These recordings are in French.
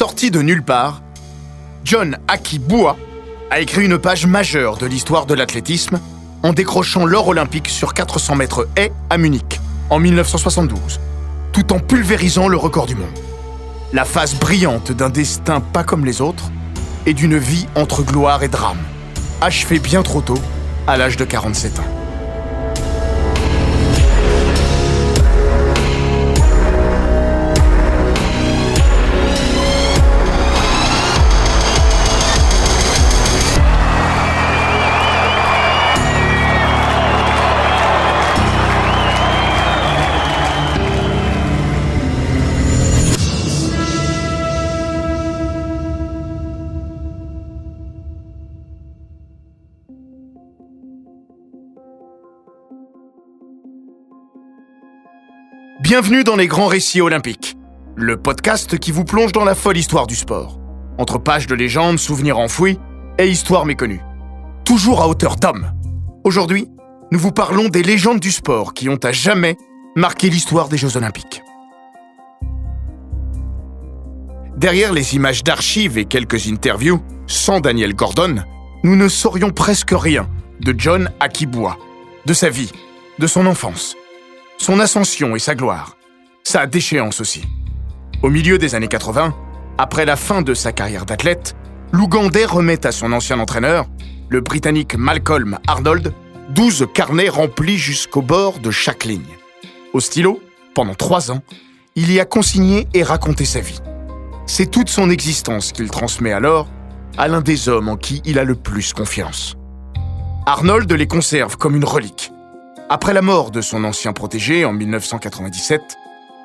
Sorti de nulle part, John Aki-Bua a écrit une page majeure de l'histoire de l'athlétisme en décrochant l'or olympique sur 400 mètres haies à Munich en 1972, tout en pulvérisant le record du monde. La phase brillante d'un destin pas comme les autres et d'une vie entre gloire et drame, achevée bien trop tôt, à l'âge de 47 ans. Bienvenue dans les grands récits olympiques, le podcast qui vous plonge dans la folle histoire du sport, entre pages de légendes, souvenirs enfouis et histoires méconnues. Toujours à hauteur d'homme. Aujourd'hui, nous vous parlons des légendes du sport qui ont à jamais marqué l'histoire des Jeux olympiques. Derrière les images d'archives et quelques interviews, sans Daniel Gordon, nous ne saurions presque rien de John Aki-Bua, de sa vie, de son enfance, son ascension et sa gloire, sa déchéance aussi. Au milieu des années 80, après la fin de sa carrière d'athlète, l'Ougandais remet à son ancien entraîneur, le Britannique Malcolm Arnold, 12 carnets remplis jusqu'au bord de chaque ligne. Au stylo, pendant 3 ans, il y a consigné et raconté sa vie. C'est toute son existence qu'il transmet alors à l'un des hommes en qui il a le plus confiance. Arnold les conserve comme une relique. Après la mort de son ancien protégé en 1997,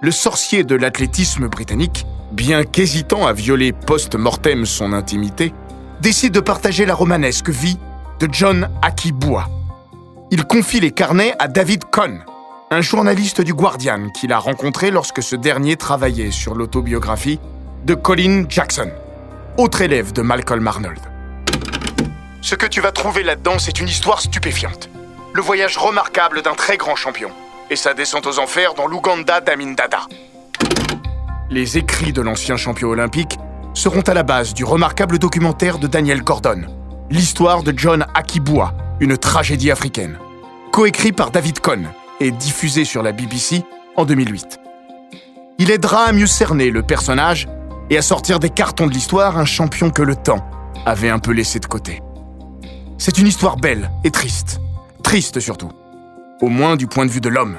le sorcier de l'athlétisme britannique, bien qu'hésitant à violer post-mortem son intimité, décide de partager la romanesque vie de John Aki-Bua. Il confie les carnets à David Cohn, un journaliste du Guardian qu'il a rencontré lorsque ce dernier travaillait sur l'autobiographie de Colin Jackson, autre élève de Malcolm Arnold. Ce que tu vas trouver là-dedans, c'est une histoire stupéfiante. Le voyage remarquable d'un très grand champion et sa descente aux enfers dans l'Ouganda d'Amin Dada. Les écrits de l'ancien champion olympique seront à la base du remarquable documentaire de Daniel Gordon, l'histoire de John Aki-Bua, une tragédie africaine, coécrit par David Cohn et diffusé sur la BBC en 2008. Il aidera à mieux cerner le personnage et à sortir des cartons de l'histoire un champion que le temps avait un peu laissé de côté. C'est une histoire belle et triste. Triste surtout, au moins du point de vue de l'homme.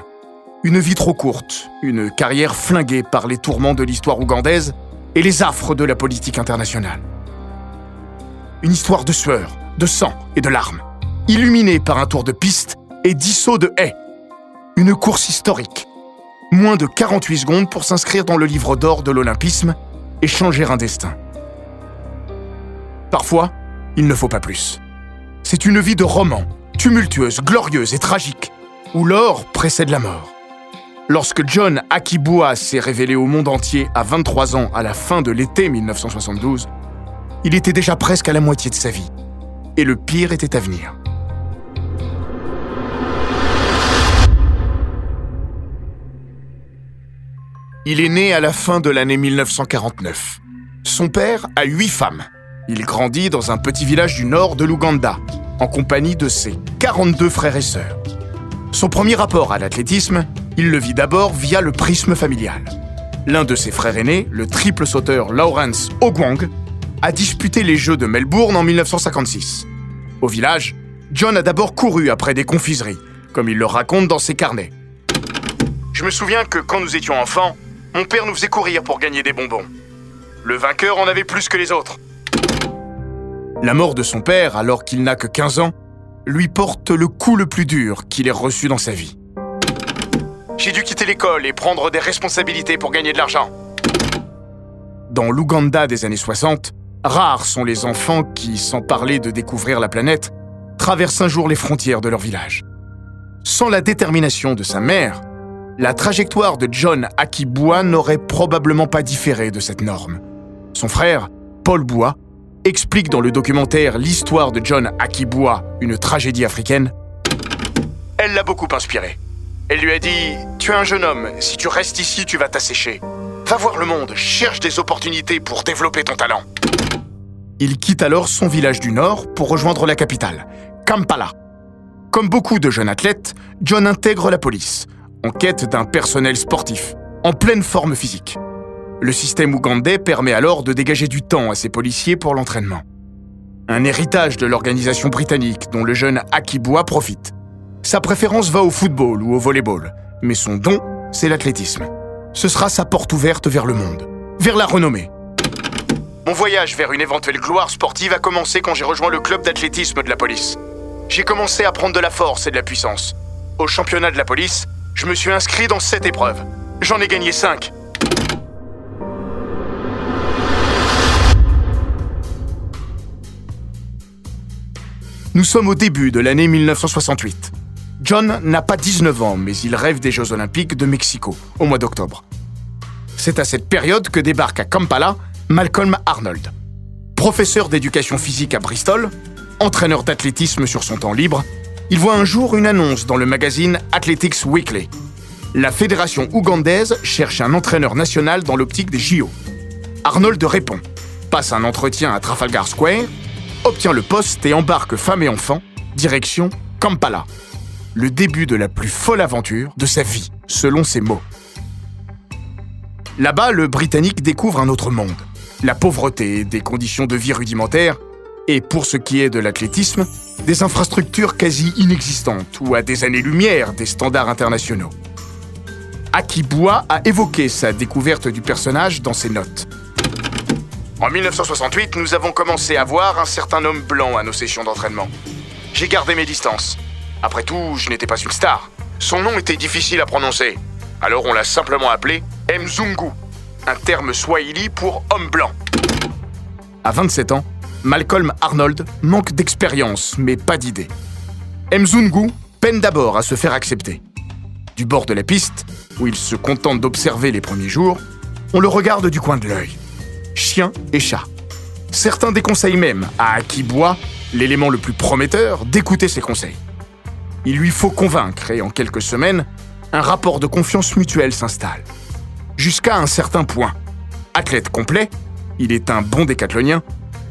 Une vie trop courte, une carrière flinguée par les tourments de l'histoire ougandaise et les affres de la politique internationale. Une histoire de sueur, de sang et de larmes, illuminée par un tour de piste et 10 sauts de haies. Une course historique. Moins de 48 secondes pour s'inscrire dans le livre d'or de l'olympisme et changer un destin. Parfois, il ne faut pas plus. C'est une vie de roman, tumultueuse, glorieuse et tragique, où l'or précède la mort. Lorsque John Aki-Bua s'est révélé au monde entier à 23 ans à la fin de l'été 1972, il était déjà presque à la moitié de sa vie. Et le pire était à venir. Il est né à la fin de l'année 1949. Son père a 8 femmes. Il grandit dans un petit village du nord de l'Ouganda, en compagnie de ses 42 frères et sœurs. Son premier rapport à l'athlétisme, il le vit d'abord via le prisme familial. L'un de ses frères aînés, le triple sauteur Lawrence Ogwang, a disputé les Jeux de Melbourne en 1956. Au village, John a d'abord couru après des confiseries, comme il le raconte dans ses carnets. « Je me souviens que quand nous étions enfants, mon père nous faisait courir pour gagner des bonbons. Le vainqueur en avait plus que les autres. » La mort de son père, alors qu'il n'a que 15 ans, lui porte le coup le plus dur qu'il ait reçu dans sa vie. J'ai dû quitter l'école et prendre des responsabilités pour gagner de l'argent. Dans l'Ouganda des années 60, rares sont les enfants qui, sans parler de découvrir la planète, traversent un jour les frontières de leur village. Sans la détermination de sa mère, la trajectoire de John Aki-Bua n'aurait probablement pas différé de cette norme. Son frère, Paul Bua, explique dans le documentaire l'histoire de John Aki-Bua, une tragédie africaine. Elle l'a beaucoup inspiré. Elle lui a dit « Tu es un jeune homme, si tu restes ici, tu vas t'assécher. Va voir le monde, cherche des opportunités pour développer ton talent. » Il quitte alors son village du Nord pour rejoindre la capitale, Kampala. Comme beaucoup de jeunes athlètes, John intègre la police, en quête d'un personnel sportif, en pleine forme physique. Le système ougandais permet alors de dégager du temps à ses policiers pour l'entraînement. Un héritage de l'organisation britannique dont le jeune Akibua profite. Sa préférence va au football ou au volleyball, mais son don, c'est l'athlétisme. Ce sera sa porte ouverte vers le monde, vers la renommée. Mon voyage vers une éventuelle gloire sportive a commencé quand j'ai rejoint le club d'athlétisme de la police. J'ai commencé à prendre de la force et de la puissance. Au championnat de la police, je me suis inscrit dans 7 épreuves. J'en ai gagné 5. Nous sommes au début de l'année 1968. John n'a pas 19 ans, mais il rêve des Jeux Olympiques de Mexico, au mois d'octobre. C'est à cette période que débarque à Kampala Malcolm Arnold. Professeur d'éducation physique à Bristol, entraîneur d'athlétisme sur son temps libre, il voit un jour une annonce dans le magazine Athletics Weekly. La fédération ougandaise cherche un entraîneur national dans l'optique des JO. Arnold répond, passe un entretien à Trafalgar Square, obtient le poste et embarque femme et enfants, direction Kampala. Le début de la plus folle aventure de sa vie, selon ses mots. Là-bas, le Britannique découvre un autre monde. La pauvreté, des conditions de vie rudimentaires, et pour ce qui est de l'athlétisme, des infrastructures quasi inexistantes ou à des années-lumière des standards internationaux. Akibua a évoqué sa découverte du personnage dans ses notes. En 1968, nous avons commencé à voir un certain homme blanc à nos sessions d'entraînement. J'ai gardé mes distances. Après tout, je n'étais pas une star. Son nom était difficile à prononcer. Alors on l'a simplement appelé Mzungu, un terme swahili pour homme blanc. À 27 ans, Malcolm Arnold manque d'expérience, mais pas d'idée. Mzungu peine d'abord à se faire accepter. Du bord de la piste, où il se contente d'observer les premiers jours, on le regarde du coin de l'œil. Chien et chat. Certains déconseillent même à Akibua, l'élément le plus prometteur, d'écouter ses conseils. Il lui faut convaincre et en quelques semaines, un rapport de confiance mutuelle s'installe. Jusqu'à un certain point. Athlète complet, il est un bon décathlonien,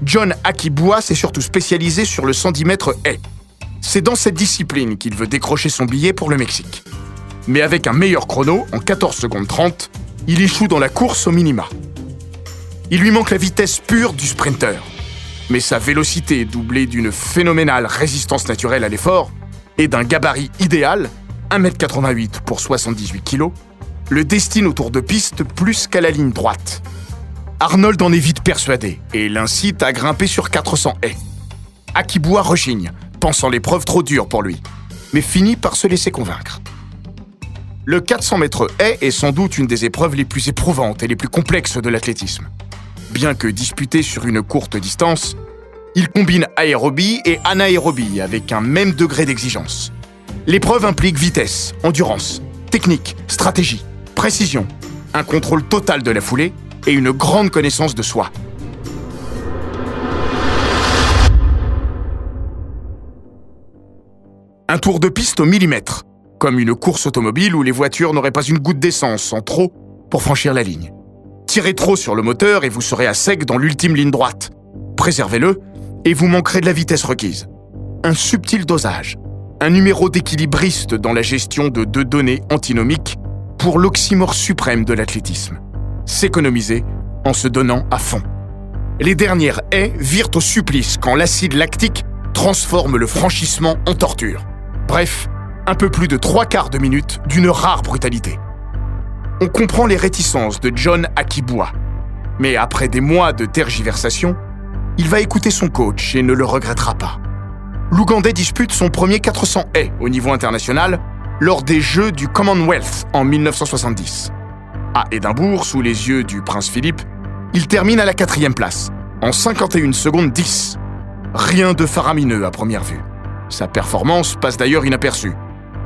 John Akibua s'est surtout spécialisé sur le 110 mètres haies. C'est dans cette discipline qu'il veut décrocher son billet pour le Mexique. Mais avec un meilleur chrono, en 14 secondes 30, il échoue dans la course au minima. Il lui manque la vitesse pure du sprinter. Mais sa vélocité, doublée d'une phénoménale résistance naturelle à l'effort, et d'un gabarit idéal, 1,88 m pour 78 kg, le destine au tour de piste plus qu'à la ligne droite. Arnold en est vite persuadé et l'incite à grimper sur 400 haies. Akibua rechigne, pensant l'épreuve trop dure pour lui, mais finit par se laisser convaincre. Le 400 mètres haies est sans doute une des épreuves les plus éprouvantes et les plus complexes de l'athlétisme. Bien que disputé sur une courte distance, il combine aérobie et anaérobie avec un même degré d'exigence. L'épreuve implique vitesse, endurance, technique, stratégie, précision, un contrôle total de la foulée et une grande connaissance de soi. Un tour de piste au millimètre, comme une course automobile où les voitures n'auraient pas une goutte d'essence en trop pour franchir la ligne. Tirez trop sur le moteur et vous serez à sec dans l'ultime ligne droite. Préservez-le et vous manquerez de la vitesse requise. Un subtil dosage, un numéro d'équilibriste dans la gestion de 2 données antinomiques pour l'oxymore suprême de l'athlétisme. S'économiser en se donnant à fond. Les dernières haies virent au supplice quand l'acide lactique transforme le franchissement en torture. Bref, un peu plus de 3/4 de minute d'une rare brutalité. On comprend les réticences de John Akibua. Mais après des mois de tergiversation, il va écouter son coach et ne le regrettera pas. L'Ougandais dispute son premier 400 haies au niveau international lors des Jeux du Commonwealth en 1970. À Édimbourg, sous les yeux du prince Philippe, il termine à la 4e place, en 51 secondes 10. Rien de faramineux à première vue. Sa performance passe d'ailleurs inaperçue.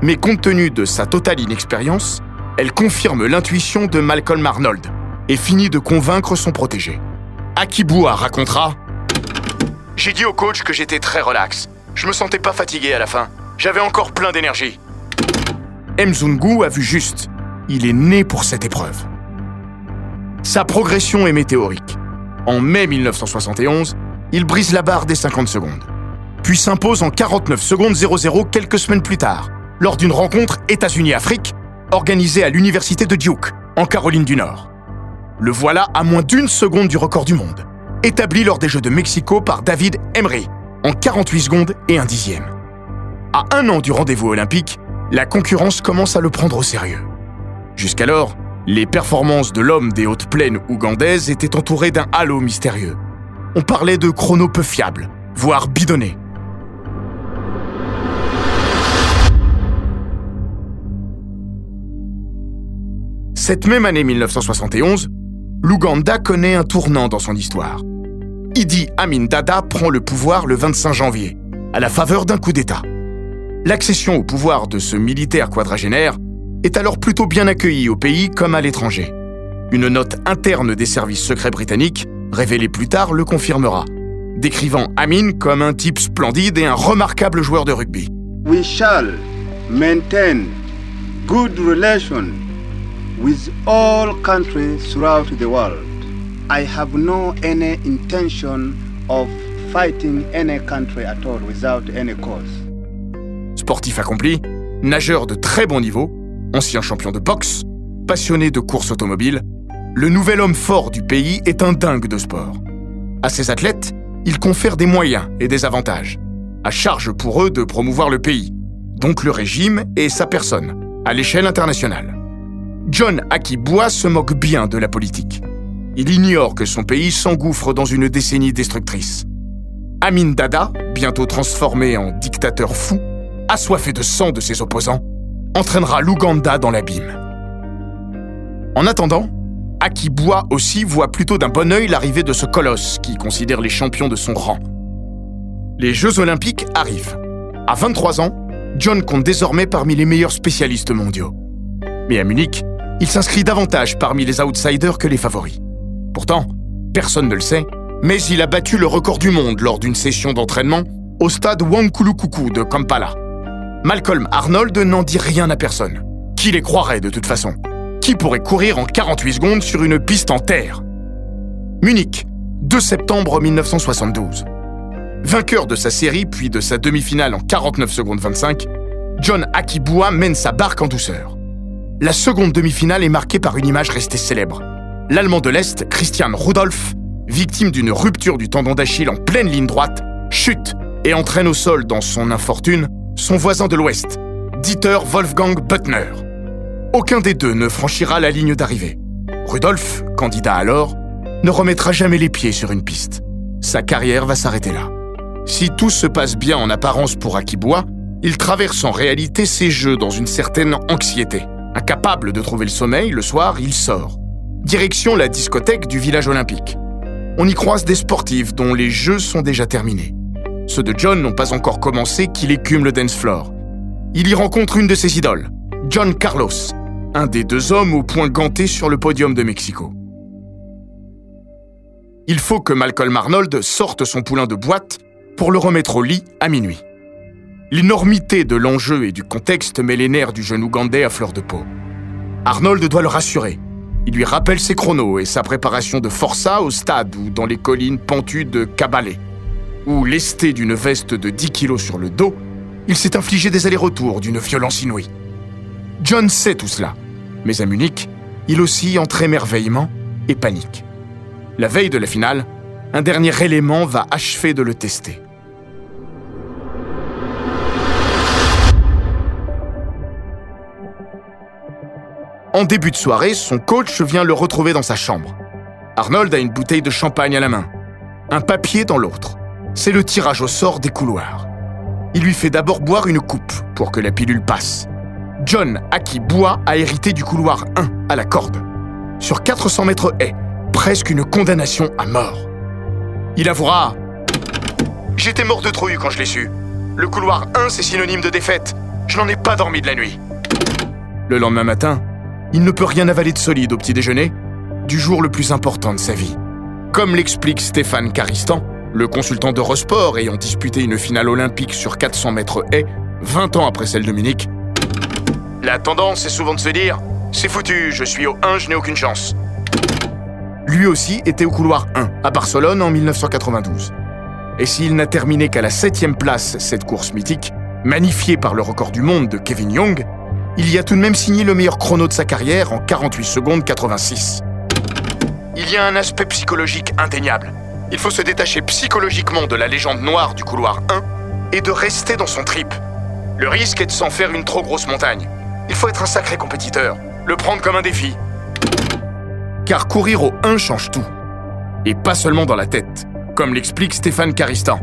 Mais compte tenu de sa totale inexpérience, elle confirme l'intuition de Malcolm Arnold et finit de convaincre son protégé. Akibua racontera « J'ai dit au coach que j'étais très relax. Je me sentais pas fatigué à la fin. J'avais encore plein d'énergie. » Mzungu a vu juste. Il est né pour cette épreuve. Sa progression est météorique. En mai 1971, il brise la barre des 50 secondes. Puis s'impose en 49 secondes 00 quelques semaines plus tard, lors d'une rencontre États-Unis-Afrique organisée à l'université de Duke, en Caroline du Nord. Le voilà à moins d'1 seconde du record du monde, établi lors des Jeux de Mexico par David Emery, en 48 secondes et 1 dixième. À 1 an du rendez-vous olympique, la concurrence commence à le prendre au sérieux. Jusqu'alors, les performances de l'homme des hautes plaines ougandaises étaient entourées d'un halo mystérieux. On parlait de chronos peu fiables, voire bidonnés. Cette même année 1971, l'Ouganda connaît un tournant dans son histoire. Idi Amin Dada prend le pouvoir le 25 janvier, à la faveur d'un coup d'État. L'accession au pouvoir de ce militaire quadragénaire est alors plutôt bien accueillie au pays comme à l'étranger. Une note interne des services secrets britanniques, révélée plus tard, le confirmera, décrivant Amin comme un type splendide et un remarquable joueur de rugby. We shall maintain good relations with all countries throughout the world. I have no any intention of fighting any country at all without any cause. Sportif accompli, nageur de très bon niveau, ancien champion de boxe, passionné de course automobile, le nouvel homme fort du pays est un dingue de sport. À ses athlètes, il confère des moyens et des avantages. À charge pour eux de promouvoir le pays, donc le régime et sa personne, à l'échelle internationale. John Akibua se moque bien de la politique. Il ignore que son pays s'engouffre dans une décennie destructrice. Amin Dada, bientôt transformé en dictateur fou, assoiffé de sang de ses opposants, entraînera l'Ouganda dans l'abîme. En attendant, Akibua aussi voit plutôt d'un bon œil l'arrivée de ce colosse qui considère les champions de son rang. Les Jeux Olympiques arrivent. À 23 ans, John compte désormais parmi les meilleurs spécialistes mondiaux. Mais à Munich, il s'inscrit davantage parmi les outsiders que les favoris. Pourtant, personne ne le sait, mais il a battu le record du monde lors d'une session d'entraînement au stade Wankulukuku de Kampala. Malcolm Arnold n'en dit rien à personne. Qui les croirait de toute façon? Qui pourrait courir en 48 secondes sur une piste en terre? Munich, 2 septembre 1972. Vainqueur de sa série puis de sa demi-finale en 49 secondes 25, John Akibua mène sa barque en douceur. La seconde demi-finale est marquée par une image restée célèbre. L'Allemand de l'Est, Christian Rudolph, victime d'une rupture du tendon d'Achille en pleine ligne droite, chute et entraîne au sol dans son infortune son voisin de l'Ouest, Dieter Wolfgang Büttner. Aucun des deux ne franchira la ligne d'arrivée. Rudolph, candidat alors, ne remettra jamais les pieds sur une piste. Sa carrière va s'arrêter là. Si tout se passe bien en apparence pour Akibua, il traverse en réalité ses jeux dans une certaine anxiété. Incapable de trouver le sommeil, le soir, il sort. Direction la discothèque du village olympique. On y croise des sportifs dont les jeux sont déjà terminés. Ceux de John n'ont pas encore commencé qu'il écume le dance floor. Il y rencontre une de ses idoles, John Carlos, un des 2 hommes au point ganté sur le podium de Mexico. Il faut que Malcolm Arnold sorte son poulain de boîte pour le remettre au lit à minuit. L'énormité de l'enjeu et du contexte met les nerfs du jeune Ougandais à fleur de peau. Arnold doit le rassurer. Il lui rappelle ses chronos et sa préparation de forçat au stade ou dans les collines pentues de Kabale, où, lesté d'une veste de 10 kilos sur le dos, il s'est infligé des allers-retours d'une violence inouïe. John sait tout cela, mais à Munich, il oscille entre émerveillement et panique. La veille de la finale, un dernier élément va achever de le tester. En début de soirée, son coach vient le retrouver dans sa chambre. Arnold a une bouteille de champagne à la main, un papier dans l'autre. C'est le tirage au sort des couloirs. Il lui fait d'abord boire une coupe pour que la pilule passe. John Akibua a hérité du couloir 1 à la corde. Sur 400 mètres haies, presque une condamnation à mort. Il avouera « J'étais mort de trouille quand je l'ai su. Le couloir 1, c'est synonyme de défaite. Je n'en ai pas dormi de la nuit. » Le lendemain matin, il ne peut rien avaler de solide au petit déjeuner du jour le plus important de sa vie. Comme l'explique Stéphane Caristan, le consultant d'Eurosport ayant disputé une finale olympique sur 400 mètres haies 20 ans après celle de Munich, la tendance est souvent de se dire « C'est foutu, je suis au 1, je n'ai aucune chance. » lui aussi était au couloir 1, à Barcelone en 1992. Et s'il n'a terminé qu'à la 7e place cette course mythique, magnifiée par le record du monde de Kevin Young, il y a tout de même signé le meilleur chrono de sa carrière en 48 secondes 86. Il y a un aspect psychologique indéniable. Il faut se détacher psychologiquement de la légende noire du couloir 1 et de rester dans son trip. Le risque est de s'en faire une trop grosse montagne. Il faut être un sacré compétiteur, le prendre comme un défi. Car courir au 1 change tout. Et pas seulement dans la tête, comme l'explique Stéphane Karistan.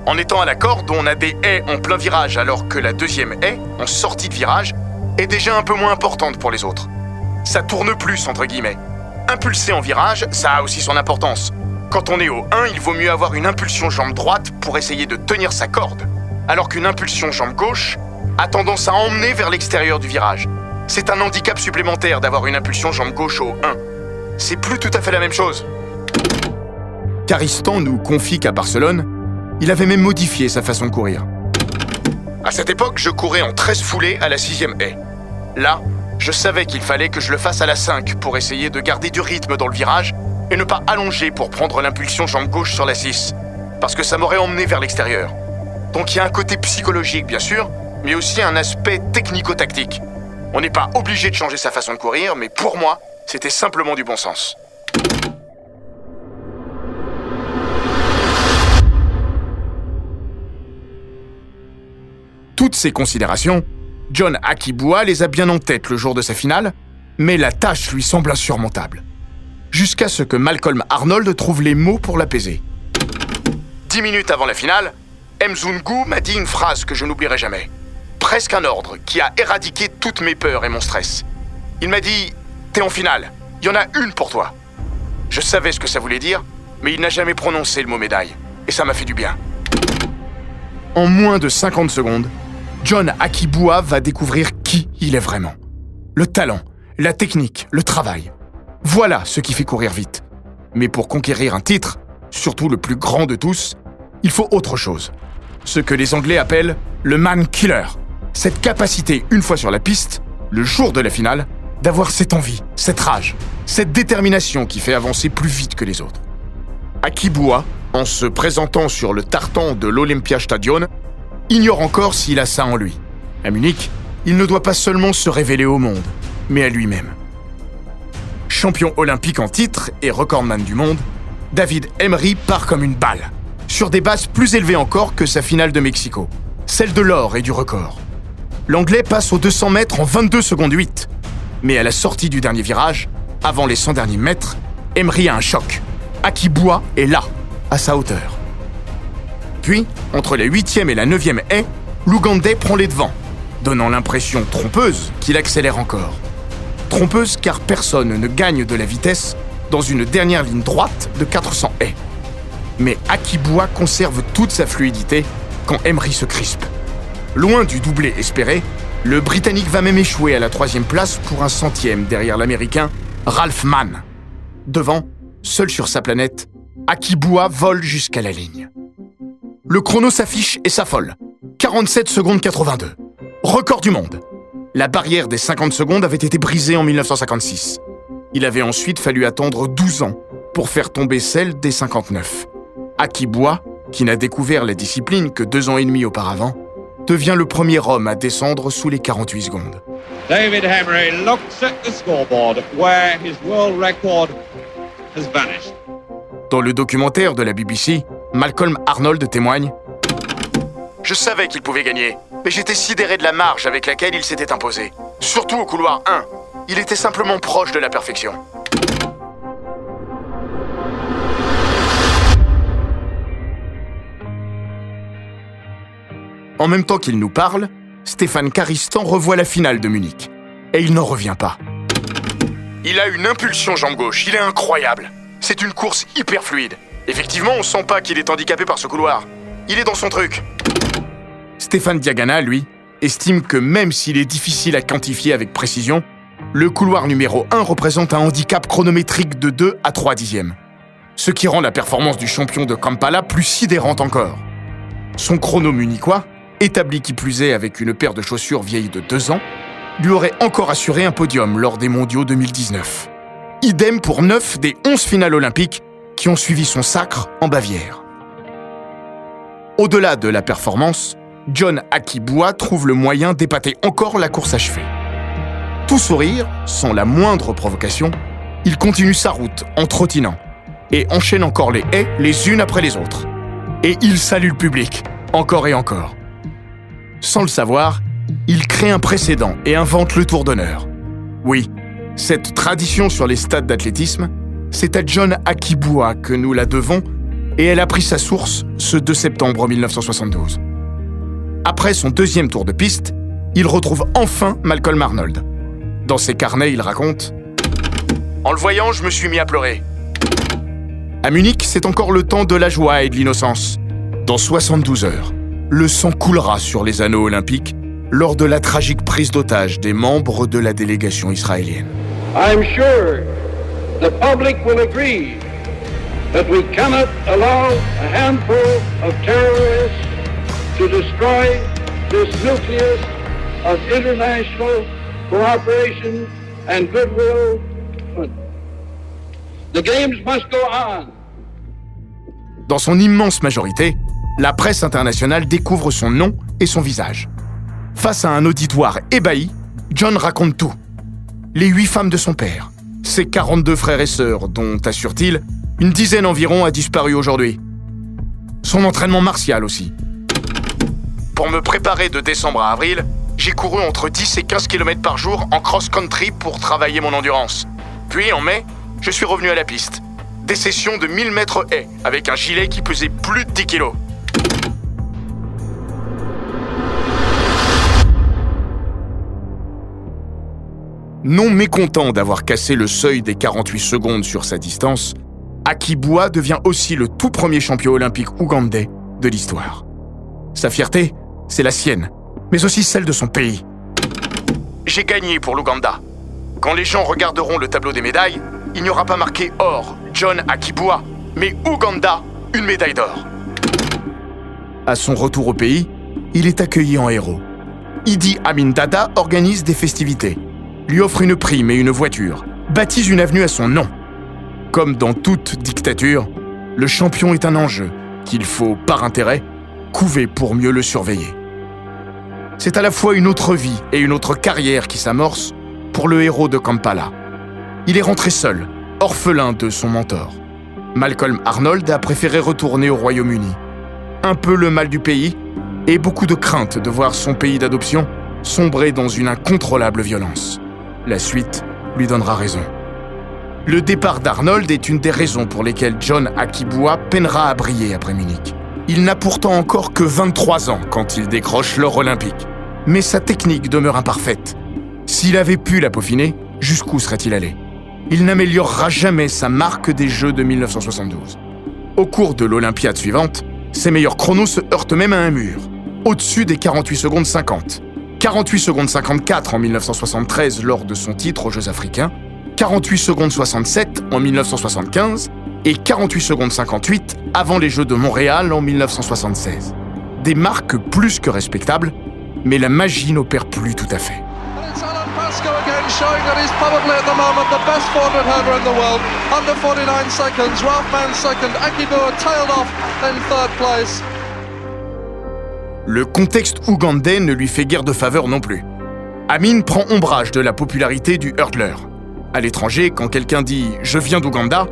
En étant à la corde, on a des haies en plein virage, alors que la deuxième haie, en sortie de virage, est déjà un peu moins importante pour les autres. Ça tourne plus, entre guillemets. Impulser en virage, ça a aussi son importance. Quand on est au 1, il vaut mieux avoir une impulsion jambe droite pour essayer de tenir sa corde, alors qu'une impulsion jambe gauche a tendance à emmener vers l'extérieur du virage. C'est un handicap supplémentaire d'avoir une impulsion jambe gauche au 1. C'est plus tout à fait la même chose. Karistan nous confie qu'à Barcelone, il avait même modifié sa façon de courir. À cette époque, je courais en 13 foulées à la 6e haie. Là, je savais qu'il fallait que je le fasse à la 5 pour essayer de garder du rythme dans le virage et ne pas allonger pour prendre l'impulsion jambe gauche sur la 6, parce que ça m'aurait emmené vers l'extérieur. Donc il y a un côté psychologique, bien sûr, mais aussi un aspect technico-tactique. On n'est pas obligé de changer sa façon de courir, mais pour moi, c'était simplement du bon sens. Toutes ces considérations, John Akibua les a bien en tête le jour de sa finale, mais la tâche lui semble insurmontable. Jusqu'à ce que Malcolm Arnold trouve les mots pour l'apaiser. 10 minutes avant la finale, Mzungu m'a dit une phrase que je n'oublierai jamais. Presque un ordre qui a éradiqué toutes mes peurs et mon stress. Il m'a dit « T'es en finale, il y en a une pour toi ». Je savais ce que ça voulait dire, mais il n'a jamais prononcé le mot médaille, et ça m'a fait du bien. En moins de 50 secondes, John Akibua va découvrir qui il est vraiment. Le talent, la technique, le travail. Voilà ce qui fait courir vite. Mais pour conquérir un titre, surtout le plus grand de tous, il faut autre chose. Ce que les Anglais appellent le man killer. Cette capacité, une fois sur la piste, le jour de la finale, d'avoir cette envie, cette rage, cette détermination qui fait avancer plus vite que les autres. Akibua, en se présentant sur le tartan de l'Olympiastadion, ignore encore s'il a ça en lui. À Munich, il ne doit pas seulement se révéler au monde, mais à lui-même. Champion olympique en titre et recordman du monde, David Emery part comme une balle, sur des bases plus élevées encore que sa finale de Mexico, celle de l'or et du record. L'Anglais passe aux 200 mètres en 22 secondes 8. Mais à la sortie du dernier virage, avant les 100 derniers mètres, Emery a un choc. Akibua est là, à sa hauteur. Puis, entre la 8e et la 9e haie, l'Ougandais prend les devants, donnant l'impression trompeuse qu'il accélère encore. Trompeuse car personne ne gagne de la vitesse dans une dernière ligne droite de 400 haies. Mais Akibua conserve toute sa fluidité quand Emery se crispe. Loin du doublé espéré, le Britannique va même échouer à la 3e place pour un centième derrière l'Américain Ralph Mann. Devant, seul sur sa planète, Akibua vole jusqu'à la ligne. Le chrono s'affiche et s'affole. 47 secondes 82. Record du monde. La barrière des 50 secondes avait été brisée en 1956. Il avait ensuite fallu attendre 12 ans pour faire tomber celle des 59. Akibua, qui n'a découvert la discipline que 2 ans et demi auparavant, devient le premier homme à descendre sous les 48 secondes. David Emery looks at the scoreboard where his world record has vanished. Dans le documentaire de la BBC, Malcolm Arnold témoigne « Je savais qu'il pouvait gagner, mais j'étais sidéré de la marge avec laquelle il s'était imposé. Surtout au couloir 1. Il était simplement proche de la perfection. » En même temps qu'il nous parle, Stéphane Karistan revoit la finale de Munich. Et il n'en revient pas. Il a une impulsion jambe gauche, il est incroyable. C'est une course hyper fluide. Effectivement, on sent pas qu'il est handicapé par ce couloir. Il est dans son truc. Stéphane Diagana, lui, estime que même s'il est difficile à quantifier avec précision, le couloir numéro 1 représente un handicap chronométrique de 2 à 3 dixièmes. Ce qui rend la performance du champion de Kampala plus sidérante encore. Son chrono munichois, établi qui plus est avec une paire de chaussures vieilles de 2 ans, lui aurait encore assuré un podium lors des mondiaux 2019. Idem pour 9 des 11 finales olympiques qui ont suivi son sacre en Bavière. Au-delà de la performance, John Akibua trouve le moyen d'épater encore la course achevée. Tout sourire, sans la moindre provocation, il continue sa route en trottinant et enchaîne encore les haies les unes après les autres. Et il salue le public, encore et encore. Sans le savoir, il crée un précédent et invente le Tour d'honneur. Oui, cette tradition sur les stades d'athlétisme, c'est à John Akibua que nous la devons et elle a pris sa source ce 2 septembre 1972. Après son deuxième tour de piste, il retrouve enfin Malcolm Arnold. Dans ses carnets, il raconte « En le voyant, je me suis mis à pleurer. » À Munich, c'est encore le temps de la joie et de l'innocence. Dans 72 heures, le sang coulera sur les anneaux olympiques lors de la tragique prise d'otage des membres de la délégation israélienne. I'm sure the public will agree that we cannot allow a handful of terrorists to destroy this nucleus of international cooperation and goodwill. The games must go on. Dans son immense majorité, la presse internationale découvre son nom et son visage. Face à un auditoire ébahi, John raconte tout. Les 8 femmes de son père, ses 42 frères et sœurs, dont, assure-t-il, une dizaine environ a disparu aujourd'hui. Son entraînement martial aussi. Pour me préparer de décembre à avril, j'ai couru entre 10 et 15 km par jour en cross-country pour travailler mon endurance. Puis, en mai, je suis revenu à la piste. Des sessions de 1000 mètres haies, avec un gilet qui pesait plus de 10 kilos. Non mécontent d'avoir cassé le seuil des 48 secondes sur sa distance, Akibua devient aussi le tout premier champion olympique ougandais de l'histoire. Sa fierté, c'est la sienne, mais aussi celle de son pays. J'ai gagné pour l'Ouganda. Quand les gens regarderont le tableau des médailles, il n'y aura pas marqué or, John Akibua, mais Ouganda, une médaille d'or. À son retour au pays, il est accueilli en héros. Idi Amin Dada organise des festivités, lui offre une prime et une voiture, baptise une avenue à son nom. Comme dans toute dictature, le champion est un enjeu qu'il faut, par intérêt, couver pour mieux le surveiller. C'est à la fois une autre vie et une autre carrière qui s'amorce pour le héros de Kampala. Il est rentré seul, orphelin de son mentor. Malcolm Arnold a préféré retourner au Royaume-Uni. Un peu le mal du pays et beaucoup de crainte de voir son pays d'adoption sombrer dans une incontrôlable violence. La suite lui donnera raison. Le départ d'Arnold est une des raisons pour lesquelles John Akibua peinera à briller après Munich. Il n'a pourtant encore que 23 ans quand il décroche l'or olympique. Mais sa technique demeure imparfaite. S'il avait pu la peaufiner, jusqu'où serait-il allé ? Il n'améliorera jamais sa marque des Jeux de 1972. Au cours de l'Olympiade suivante, ses meilleurs chronos se heurtent même à un mur, au-dessus des 48 secondes 50. 48 secondes 54 en 1973 lors de son titre aux Jeux africains, 48 secondes 67 en 1975 et 48 secondes 58 avant les Jeux de Montréal en 1976. Des marques plus que respectables, mais la magie n'opère plus tout à fait. Pascoe again showing that he's probably at the moment the best 400 hurdler in the world. Under 49 seconds, Ralphman second, Akibua tailed off in third place. Le contexte ougandais ne lui fait guère de faveur non plus. Amin prend ombrage de la popularité du hurdler. À l'étranger, quand quelqu'un dit « Je viens d'Ouganda »,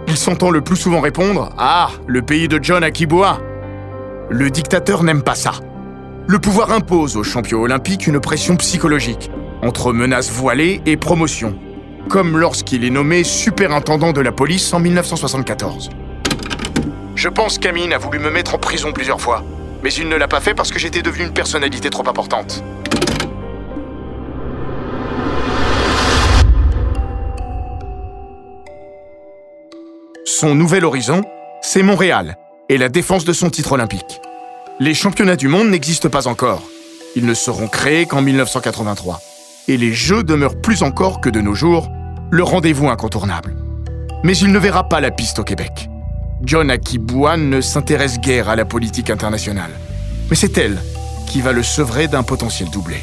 il s'entend le plus souvent répondre « Ah, le pays de John Akibua ». Le dictateur n'aime pas ça. Le pouvoir impose aux champions olympiques une pression psychologique, entre menaces voilées et promotion, comme lorsqu'il est nommé superintendant de la police en 1974. Je pense qu'Amin a voulu me mettre en prison plusieurs fois, mais il ne l'a pas fait parce que j'étais devenu une personnalité trop importante. Son nouvel horizon, c'est Montréal et la défense de son titre olympique. Les championnats du monde n'existent pas encore. Ils ne seront créés qu'en 1983. Et les Jeux demeurent plus encore que de nos jours le rendez-vous incontournable. Mais il ne verra pas la piste au Québec. John Akibua ne s'intéresse guère à la politique internationale. Mais c'est elle qui va le sevrer d'un potentiel doublé.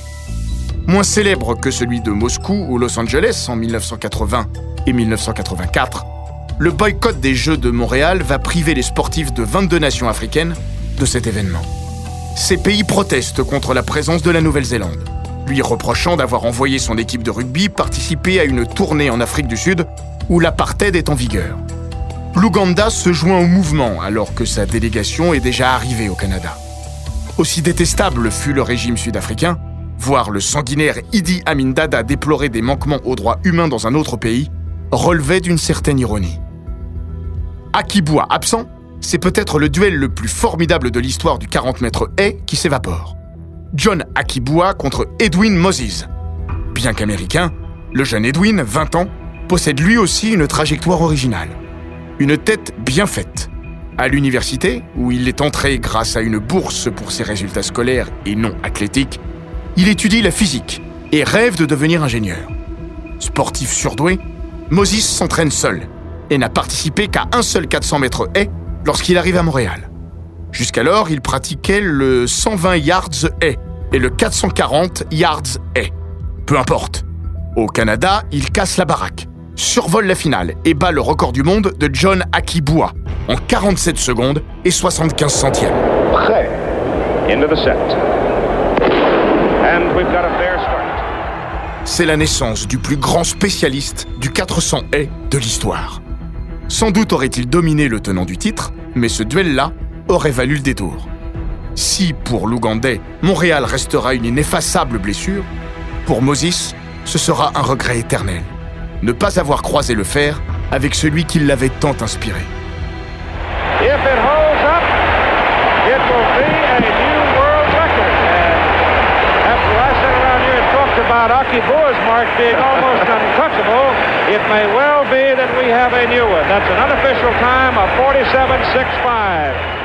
Moins célèbre que celui de Moscou ou Los Angeles en 1980 et 1984, le boycott des Jeux de Montréal va priver les sportifs de 22 nations africaines de cet événement. Ces pays protestent contre la présence de la Nouvelle-Zélande, lui reprochant d'avoir envoyé son équipe de rugby participer à une tournée en Afrique du Sud où l'apartheid est en vigueur. L'Ouganda se joint au mouvement alors que sa délégation est déjà arrivée au Canada. Aussi détestable fut le régime sud-africain, voir le sanguinaire Idi Amin Dada déplorer des manquements aux droits humains dans un autre pays, relevait d'une certaine ironie. Akibua absent, c'est peut-être le duel le plus formidable de l'histoire du 40 mètres haie qui s'évapore. John Akibua contre Edwin Moses. Bien qu'américain, le jeune Edwin, 20 ans, possède lui aussi une trajectoire originale. Une tête bien faite. À l'université, où il est entré grâce à une bourse pour ses résultats scolaires et non athlétiques, il étudie la physique et rêve de devenir ingénieur. Sportif surdoué, Moses s'entraîne seul et n'a participé qu'à un seul 400 mètres haie lorsqu'il arrive à Montréal. Jusqu'alors, il pratiquait le 120 yards haie et le 440 yards haie. Peu importe. Au Canada, il casse la baraque, survole la finale et bat le record du monde de John Akibua en 47 secondes et 75 centièmes. Prêt. Into the set. And we've got a fair start. C'est la naissance du plus grand spécialiste du 400 haies de l'histoire. Sans doute aurait-il dominé le tenant du titre, mais ce duel-là aurait valu le détour. Si, pour l'Ougandais, Montréal restera une ineffaçable blessure, pour Moses, ce sera un regret éternel. Ne pas avoir croisé le fer avec celui qui l'avait tant inspiré. If it holds up, it will be a new world record. And after I sat around here and talked about Akibua's mark being almost untouchable, it may well be that we have a new one. That's an unofficial time of 47.65.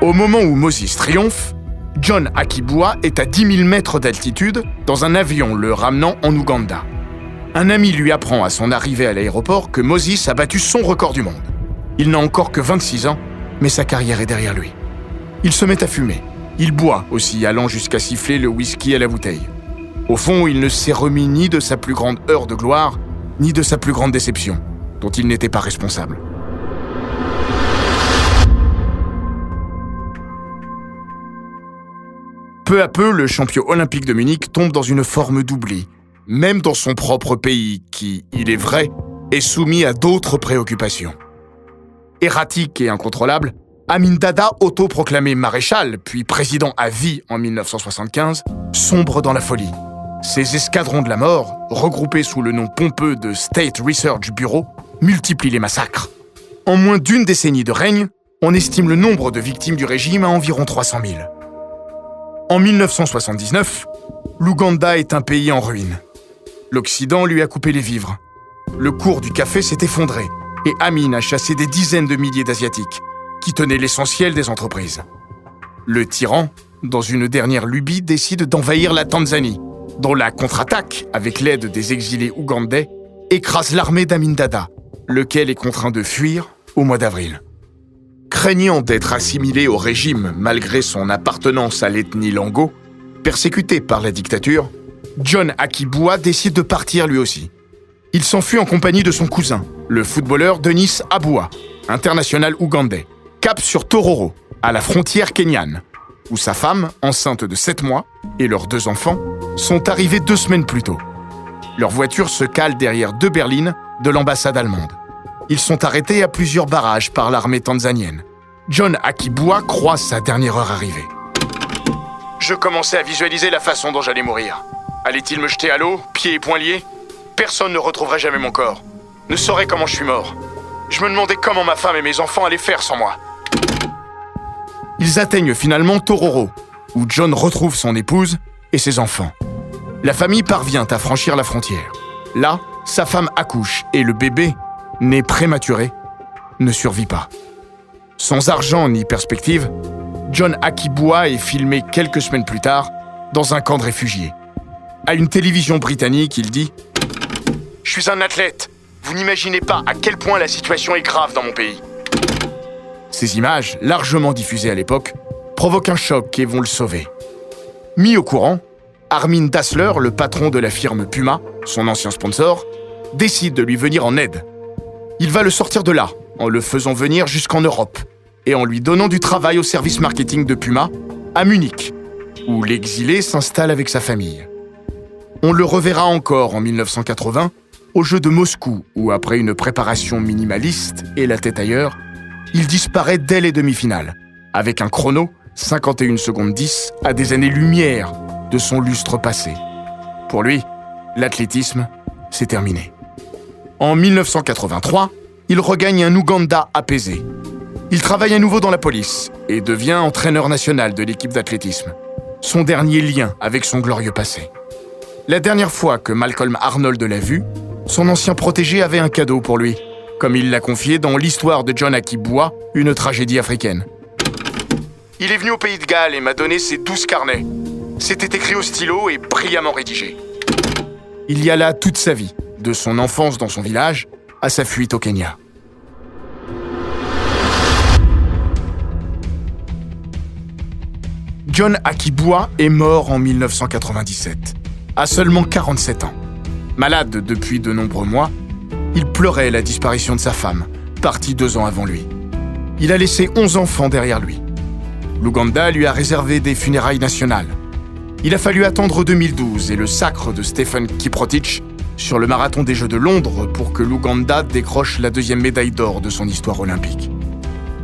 Au moment où Moses triomphe, John Akibua est à 10 000 mètres d'altitude dans un avion le ramenant en Ouganda. Un ami lui apprend à son arrivée à l'aéroport que Moses a battu son record du monde. Il n'a encore que 26 ans, mais sa carrière est derrière lui. Il se met à fumer. Il boit aussi, allant jusqu'à siffler le whisky à la bouteille. Au fond, il ne s'est remis ni de sa plus grande heure de gloire, ni de sa plus grande déception, dont il n'était pas responsable. Peu à peu, le champion olympique de Munich tombe dans une forme d'oubli, même dans son propre pays qui, il est vrai, est soumis à d'autres préoccupations. Erratique et incontrôlable, Amin Dada, autoproclamé maréchal, puis président à vie en 1975, sombre dans la folie. Ses escadrons de la mort, regroupés sous le nom pompeux de State Research Bureau, multiplient les massacres. En moins d'une décennie de règne, on estime le nombre de victimes du régime à environ 300 000. En 1979, l'Ouganda est un pays en ruine. L'Occident lui a coupé les vivres. Le cours du café s'est effondré et Amin a chassé des dizaines de milliers d'Asiatiques qui tenaient l'essentiel des entreprises. Le tyran, dans une dernière lubie, décide d'envahir la Tanzanie, dont la contre-attaque, avec l'aide des exilés ougandais, écrase l'armée d'Amin Dada, lequel est contraint de fuir au mois d'avril. Craignant d'être assimilé au régime malgré son appartenance à l'ethnie Lango, persécuté par la dictature, John Akibua décide de partir lui aussi. Il s'enfuit en compagnie de son cousin, le footballeur Denis Abua, international ougandais, cap sur Tororo, à la frontière kenyane, où sa femme, enceinte de 7 mois, et leurs 2 enfants, sont arrivés 2 semaines plus tôt. Leur voiture se cale derrière 2 berlines de l'ambassade allemande. Ils sont arrêtés à plusieurs barrages par l'armée tanzanienne. John Akibua croit sa dernière heure arrivée. Je commençais à visualiser la façon dont j'allais mourir. Allait-il me jeter à l'eau, pieds et poings liés ? Personne ne retrouverait jamais mon corps, ne saurait comment je suis mort. Je me demandais comment ma femme et mes enfants allaient faire sans moi. Ils atteignent finalement Tororo, où John retrouve son épouse et ses enfants. La famille parvient à franchir la frontière. Là, sa femme accouche et le bébé, né prématuré, ne survit pas. Sans argent ni perspective, John Akibua est filmé quelques semaines plus tard dans un camp de réfugiés. À une télévision britannique, il dit « Je suis un athlète. Vous n'imaginez pas à quel point la situation est grave dans mon pays. » Ces images, largement diffusées à l'époque, provoquent un choc et vont le sauver. Mis au courant, Armin Dassler, le patron de la firme Puma, son ancien sponsor, décide de lui venir en aide. Il va le sortir de là, en le faisant venir jusqu'en Europe et en lui donnant du travail au service marketing de Puma à Munich, où l'exilé s'installe avec sa famille. On le reverra encore en 1980 aux Jeux de Moscou, où après une préparation minimaliste et la tête ailleurs, il disparaît dès les demi-finales, avec un chrono 51 secondes 10 à des années-lumière de son lustre passé. Pour lui, l'athlétisme, c'est terminé. En 1983, il regagne un Ouganda apaisé. Il travaille à nouveau dans la police et devient entraîneur national de l'équipe d'athlétisme. Son dernier lien avec son glorieux passé. La dernière fois que Malcolm Arnold l'a vu, son ancien protégé avait un cadeau pour lui, comme il l'a confié dans l'histoire de John Akibua, une tragédie africaine. Il est venu au Pays de Galles et m'a donné ses 12 carnets. C'était écrit au stylo et brillamment rédigé. Il y a là toute sa vie, de son enfance dans son village à sa fuite au Kenya. John Akibua est mort en 1997, à seulement 47 ans. Malade depuis de nombreux mois, il pleurait la disparition de sa femme, partie 2 ans avant lui. Il a laissé 11 enfants derrière lui. L'Ouganda lui a réservé des funérailles nationales. Il a fallu attendre 2012 et le sacre de Stephen Kiprotich sur le marathon des Jeux de Londres pour que l'Ouganda décroche la 2e médaille d'or de son histoire olympique.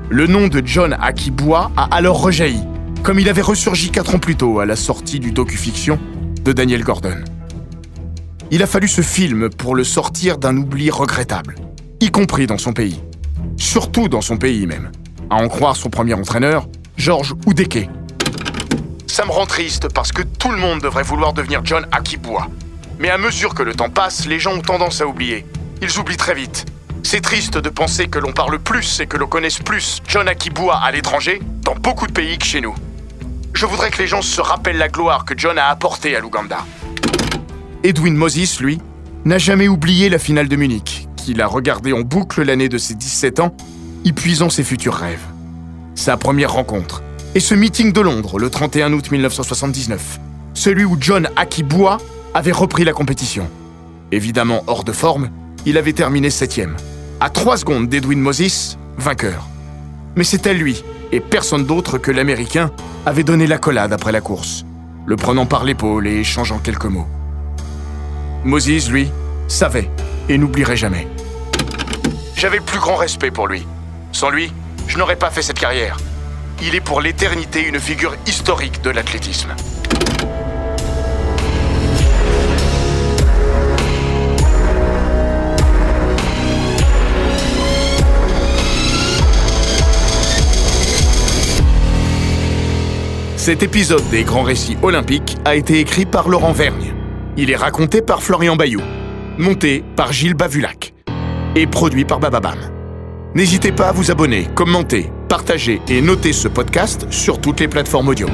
Le nom de John Akibua a alors rejailli, comme il avait ressurgi 4 ans plus tôt à la sortie du docu-fiction de Daniel Gordon. Il a fallu ce film pour le sortir d'un oubli regrettable, y compris dans son pays. Surtout dans son pays même, à en croire son premier entraîneur, George Oudeke. Ça me rend triste parce que tout le monde devrait vouloir devenir John Akibua. Mais à mesure que le temps passe, les gens ont tendance à oublier. Ils oublient très vite. C'est triste de penser que l'on parle plus et que l'on connaisse plus John Akibua à l'étranger, dans beaucoup de pays que chez nous. Je voudrais que les gens se rappellent la gloire que John a apportée à l'Ouganda. Edwin Moses, lui, n'a jamais oublié la finale de Munich, qu'il a regardée en boucle l'année de ses 17 ans, y puisant ses futurs rêves. Sa première rencontre, et ce meeting de Londres le 31 août 1979, celui où John Akibua avait repris la compétition. Évidemment hors de forme, il avait terminé 7e, à 3 secondes d'Edwin Moses, vainqueur. Mais c'était lui, et personne d'autre que l'Américain, avait donné l'accolade après la course, le prenant par l'épaule et échangeant quelques mots. Moses, lui, savait et n'oublierait jamais. J'avais le plus grand respect pour lui. Sans lui, je n'aurais pas fait cette carrière. Il est pour l'éternité une figure historique de l'athlétisme. Cet épisode des Grands Récits Olympiques a été écrit par Laurent Vergne. Il est raconté par Florian Bayou, monté par Gilles Bavulac et produit par Bababam. N'hésitez pas à vous abonner, commenter, partager et noter ce podcast sur toutes les plateformes audio.